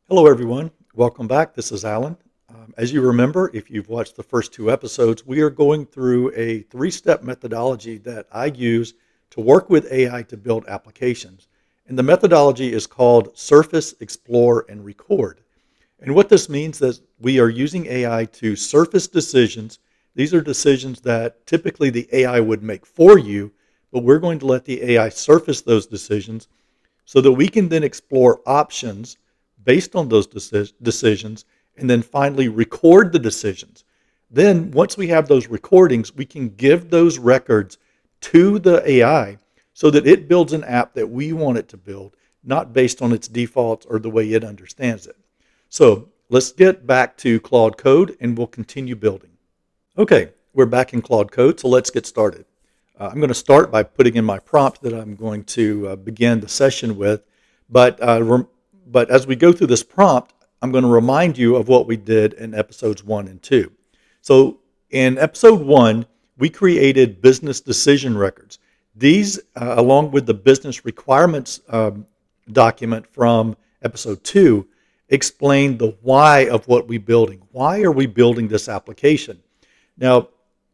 Hello, everyone. Welcome back. This is Alan. As you remember, if you've watched the first two episodes, we are going through a three-step methodology that I use to work with AI to build applications. And the methodology is called Surface, Explore, and Record. And what this means is we are using AI to surface decisions. These are decisions that typically the AI would make for you, but we're going to let the AI surface those decisions so that we can then explore options based on those decisions and then finally record the decisions. Then once we have those recordings, we can give those records to the AI so that it builds an app that we want it to build, not based on its defaults or the way it understands it. So let's get back to Claude Code and we'll continue building. Okay, we're back in Claude Code, so let's get started. I'm going to start by putting in my prompt that I'm going to begin the session with, but as we go through this prompt, I'm going to remind you of what we did in episodes 1 and 2. So in episode 1, we created business decision records. These, along with the business requirements document from episode 2, explain the why of what we're building. Why are we building this application? Now,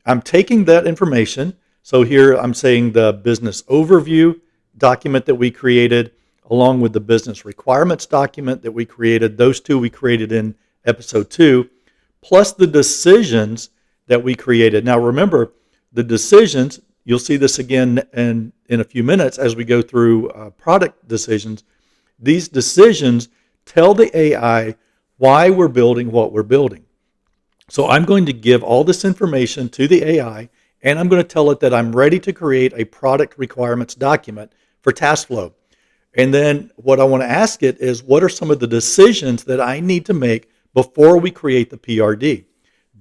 I'm taking that information. So here I'm saying the business overview document that we created, along with the business requirements document that we created. Those two we created in episode 2, plus the decisions that we created. Now remember, the decisions, you'll see this again in a few minutes as we go through product decisions. These decisions tell the AI why we're building what we're building. So I'm going to give all this information to the AI, and I'm going to tell it that I'm ready to create a product requirements document for TaskFlow. And then what I want to ask it is, what are some of the decisions that I need to make before we create the PRD?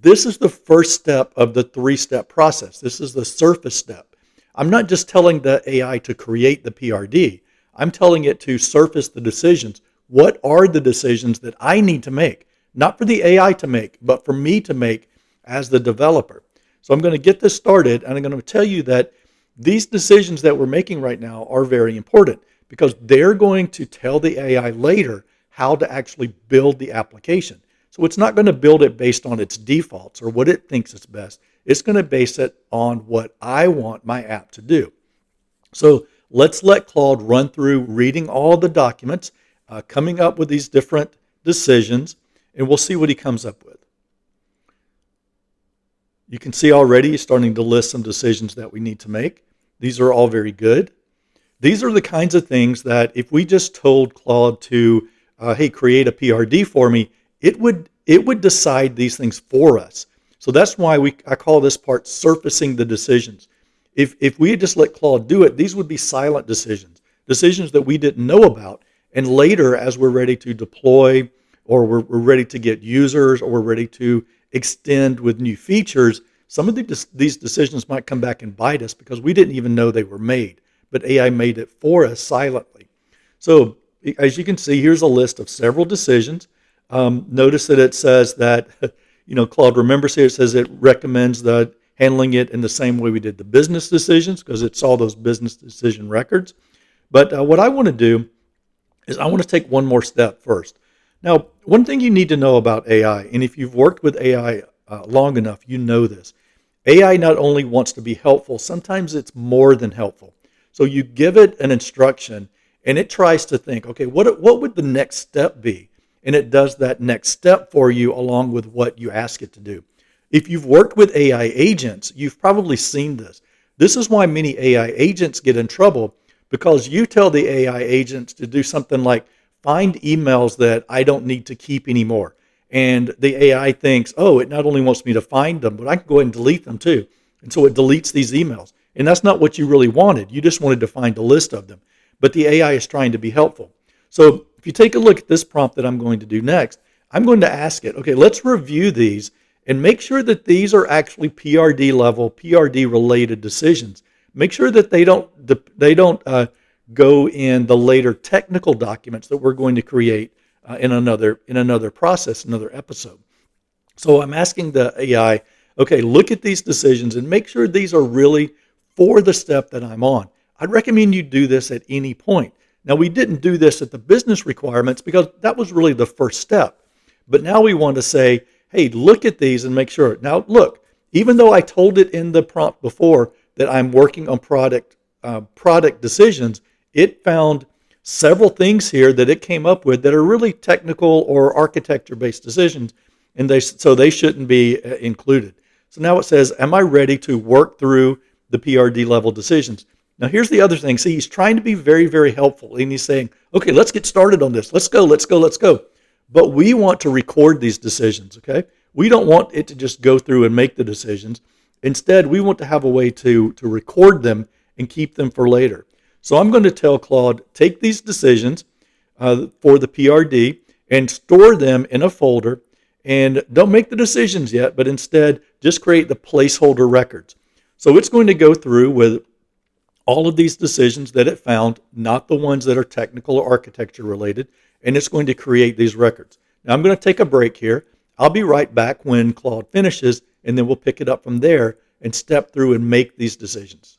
This is the first step of the three-step process. This is the surface step. I'm not just telling the AI to create the PRD. I'm telling it to surface the decisions. What are the decisions that I need to make? Not for the AI to make, but for me to make as the developer. So I'm going to get this started, and I'm going to tell you that these decisions that we're making right now are very important because they're going to tell the AI later how to actually build the application. So it's not going to build it based on its defaults or what it thinks is best. It's going to base it on what I want my app to do. So let's let Claude run through reading all the documents, coming up with these different decisions, and we'll see what he comes up with. You can see already he's starting to list some decisions that we need to make. These are all very good. These are the kinds of things that if we just told Claude to, hey, create a PRD for me, it would decide these things for us. So that's why I call this part surfacing the decisions. If we had just let Claude do it, these would be silent decisions, decisions that we didn't know about. And later, as we're ready to deploy, or we're ready to get users, or we're ready to extend with new features, some of these decisions might come back and bite us because we didn't even know they were made, but AI made it for us silently. So as you can see, here's a list of several decisions. Notice that it says that, Claude remembers here, it says it recommends handling it in the same way we did the business decisions because it saw those business decision records. But what I want to do is I want to take one more step first. Now, one thing you need to know about AI, and if you've worked with AI long enough, you know this. AI not only wants to be helpful, sometimes it's more than helpful. So you give it an instruction, and it tries to think, okay, what would the next step be? And it does that next step for you along with what you ask it to do. If you've worked with AI agents, you've probably seen this. This is why many AI agents get in trouble, because you tell the AI agents to do something like, find emails that I don't need to keep anymore. And the AI thinks, oh, it not only wants me to find them, but I can go ahead and delete them too. And so it deletes these emails. And that's not what you really wanted. You just wanted to find a list of them. But the AI is trying to be helpful. So if you take a look at this prompt that I'm going to do next, I'm going to ask it, okay, let's review these and make sure that these are actually PRD level, PRD related decisions. Make sure that they don't go in the later technical documents that we're going to create in another process, another episode. So I'm asking the AI, okay, look at these decisions and make sure these are really for the step that I'm on. I'd recommend you do this at any point. Now, we didn't do this at the business requirements because that was really the first step. But now we want to say, hey, look at these and make sure. Now, look, even though I told it in the prompt before that I'm working on product decisions, it found several things here that it came up with that are really technical or architecture-based decisions, and so they shouldn't be included. So now it says, am I ready to work through the PRD level decisions? Now here's the other thing. See, he's trying to be very, very helpful, and he's saying, okay, let's get started on this. Let's go, let's go, let's go. But we want to record these decisions, okay? We don't want it to just go through and make the decisions. Instead, we want to have a way to record them and keep them for later. So I'm going to tell Claude, take these decisions for the PRD and store them in a folder, and don't make the decisions yet, but instead just create the placeholder records. So it's going to go through with all of these decisions that it found, not the ones that are technical or architecture related, and it's going to create these records. Now I'm going to take a break here. I'll be right back when Claude finishes, and then we'll pick it up from there and step through and make these decisions.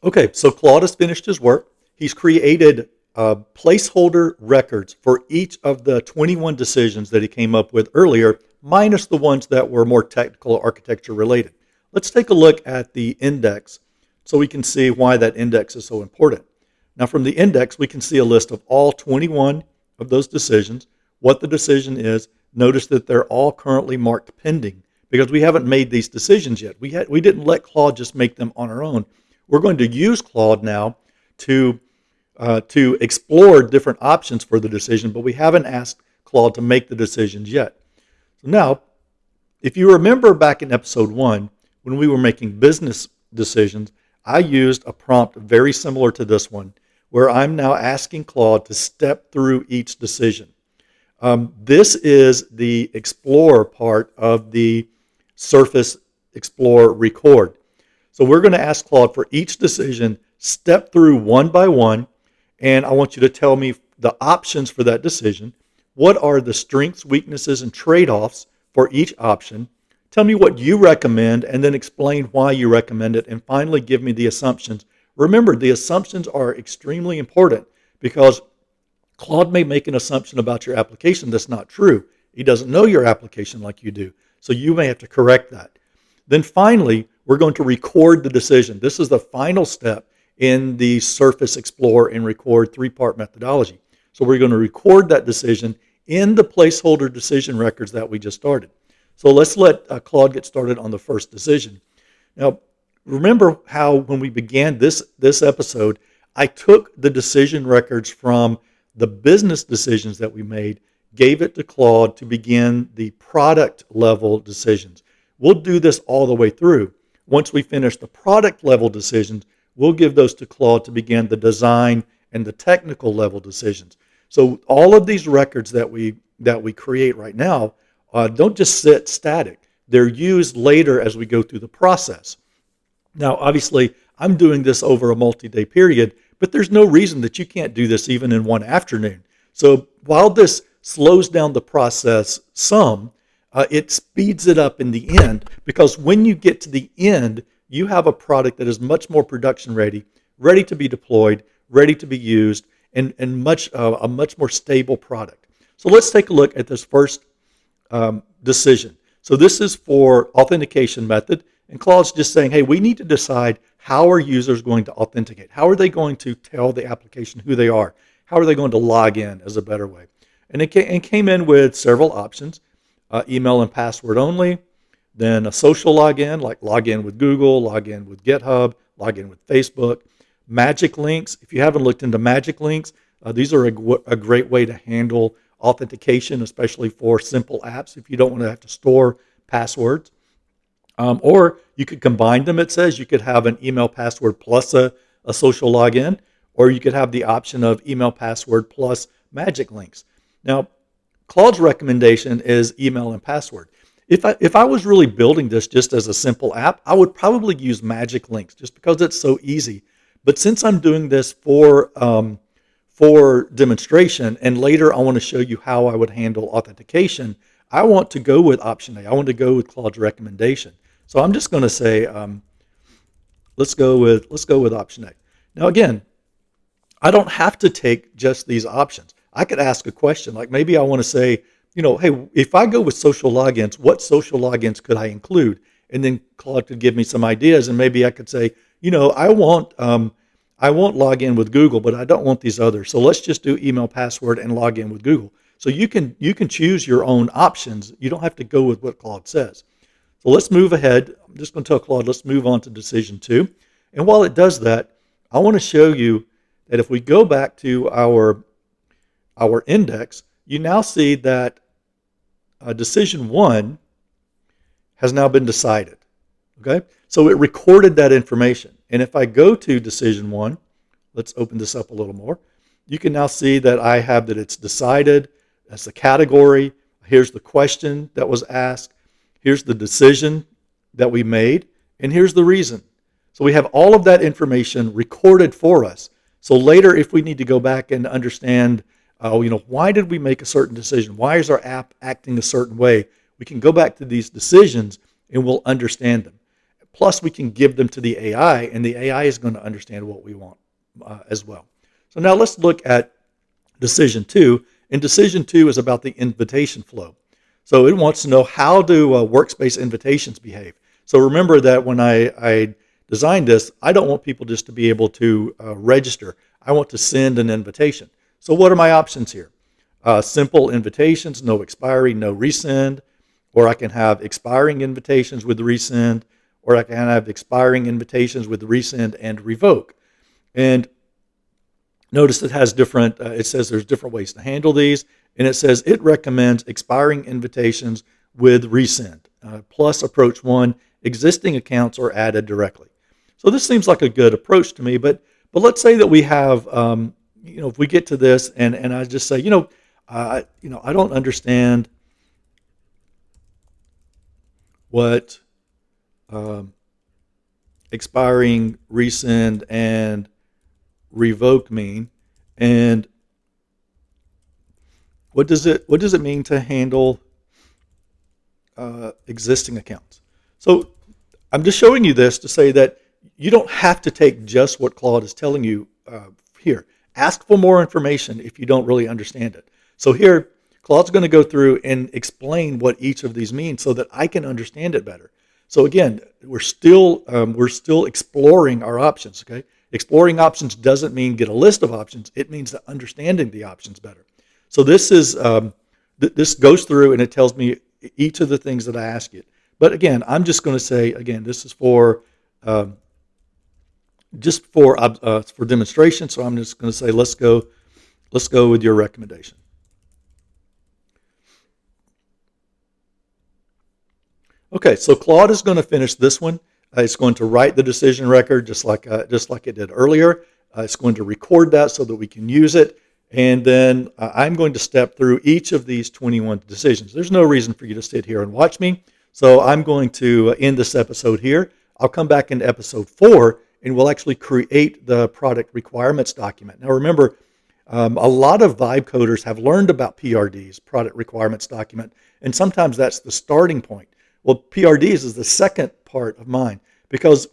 Okay, so Claude has finished his work. He's created placeholder records for each of the 21 decisions that he came up with earlier, minus the ones that were more technical or architecture related. Let's take a look at the index so we can see why that index is so important. Now from the index, we can see a list of all 21 of those decisions, what the decision is. Notice that they're all currently marked pending because we haven't made these decisions yet. We didn't let Claude just make them on our own. We're going to use Claude now to explore different options for the decision, but we haven't asked Claude to make the decisions yet. So now, if you remember back in episode 1, when we were making business decisions, I used a prompt very similar to this one, where I'm now asking Claude to step through each decision. This is the Explore part of the Surface Explore Record. So we're going to ask Claude for each decision, step through one by one, and I want you to tell me the options for that decision. What are the strengths, weaknesses, and trade-offs for each option? Tell me what you recommend, and then explain why you recommend it, and finally give me the assumptions. Remember, the assumptions are extremely important because Claude may make an assumption about your application that's not true. He doesn't know your application like you do, so you may have to correct that. Then finally, we're going to record the decision. This is the final step in the Surface Explore and Record three-part methodology. So we're going to record that decision in the placeholder decision records that we just started. So let's let Claude get started on the first decision. Now, remember how when we began this episode, I took the decision records from the business decisions that we made, gave it to Claude to begin the product level decisions. We'll do this all the way through. Once we finish the product level decisions, we'll give those to Claude to begin the design and the technical level decisions. So all of these records that we create right now don't just sit static. They're used later as we go through the process. Now, obviously, I'm doing this over a multi-day period, but there's no reason that you can't do this even in one afternoon. So while this slows down the process some, it speeds it up in the end, because when you get to the end, you have a product that is much more production ready, ready to be deployed, ready to be used, and a much more stable product. So let's take a look at this first decision. So this is for authentication method, and Claude's just saying, hey, we need to decide how are users going to authenticate? How are they going to tell the application who they are? How are they going to log in is a better way? And it came in with several options. Email and password only, then a social login, like log in with Google, log in with GitHub, log in with Facebook. Magic links, if you haven't looked into magic links, these are a great way to handle authentication, especially for simple apps if you don't want to have to store passwords. Or you could combine them, it says. You could have an email password plus a social login, or you could have the option of email password plus magic links. Now, Claude's recommendation is email and password. If I was really building this just as a simple app, I would probably use magic links just because it's so easy. But since I'm doing this for demonstration, and later I want to show you how I would handle authentication, I want to go with option A. I want to go with Claude's recommendation. So I'm just going to say, let's go with option A. Now again, I don't have to take just these options. I could ask a question, like maybe I want to say, hey, if I go with social logins, what social logins could I include? And then Claude could give me some ideas, and maybe I could say, I won't log in with Google, but I don't want these others. So let's just do email password and log in with Google. So you can choose your own options. You don't have to go with what Claude says. So let's move ahead. I'm just going to tell Claude, let's move on to decision 2. And while it does that, I want to show you that if we go back to our index, you now see that decision 1 has now been decided. Okay, so it recorded that information. And if I go to decision 1, let's open this up a little more. You can now see that I have that it's decided. That's the category. Here's the question that was asked. Here's the decision that we made. And here's the reason. So we have all of that information recorded for us. So later, if we need to go back and understand, why did we make a certain decision? Why is our app acting a certain way? We can go back to these decisions and we'll understand them. Plus, we can give them to the AI, and the AI is going to understand what we want as well. So now let's look at decision 2. And decision 2 is about the invitation flow. So it wants to know, how do workspace invitations behave? So remember that when I designed this, I don't want people just to be able to register. I want to send an invitation. So what are my options here? Simple invitations, no expiry, no resend. Or I can have expiring invitations with resend. Or I can have expiring invitations with resend and revoke. And notice it has different, it says there's different ways to handle these. And it says it recommends expiring invitations with resend. Plus approach 1, existing accounts are added directly. So this seems like a good approach to me, but let's say that we have, if we get to this and I just say, I don't understand what expiring, resend, and revoke mean, and what does it mean to handle existing accounts? So I'm just showing you this to say that you don't have to take just what Claude is telling you here. Ask for more information if you don't really understand it. So here, Claude's going to go through and explain what each of these mean so that I can understand it better. So again, we're still exploring our options. Okay, exploring options doesn't mean get a list of options. It means that understanding the options better. So this is this goes through and it tells me each of the things that I ask it. But again, I'm just going to say again, this is for demonstration. So I'm just going to say let's go with your recommendation. Okay, so Claude is going to finish this one. It's going to write the decision record just like it did earlier. It's going to record that so that we can use it. And then I'm going to step through each of these 21 decisions. There's no reason for you to sit here and watch me. So I'm going to end this episode here. I'll come back into episode 4 and we'll actually create the product requirements document. Now remember, a lot of vibe coders have learned about PRDs, product requirements document, and sometimes that's the starting point. Well, PRDs is the second part of mine because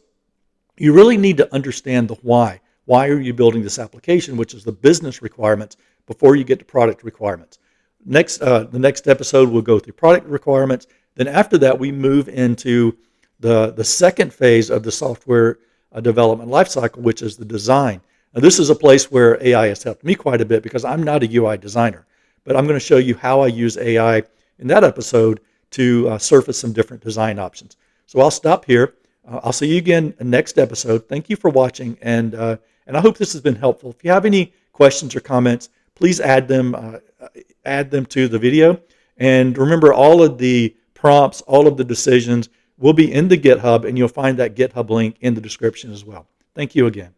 you really need to understand the why. Why are you building this application, which is the business requirements, before you get to product requirements. The next episode, we'll go through product requirements. Then after that, we move into the second phase of the software development lifecycle, which is the design. Now, this is a place where AI has helped me quite a bit because I'm not a UI designer, but I'm going to show you how I use AI in that episode to surface some different design options. So I'll stop here. I'll see you again next episode. Thank you for watching, and I hope this has been helpful. If you have any questions or comments, please add them to the video. And remember, all of the prompts, all of the decisions will be in the GitHub, and you'll find that GitHub link in the description as well. Thank you again.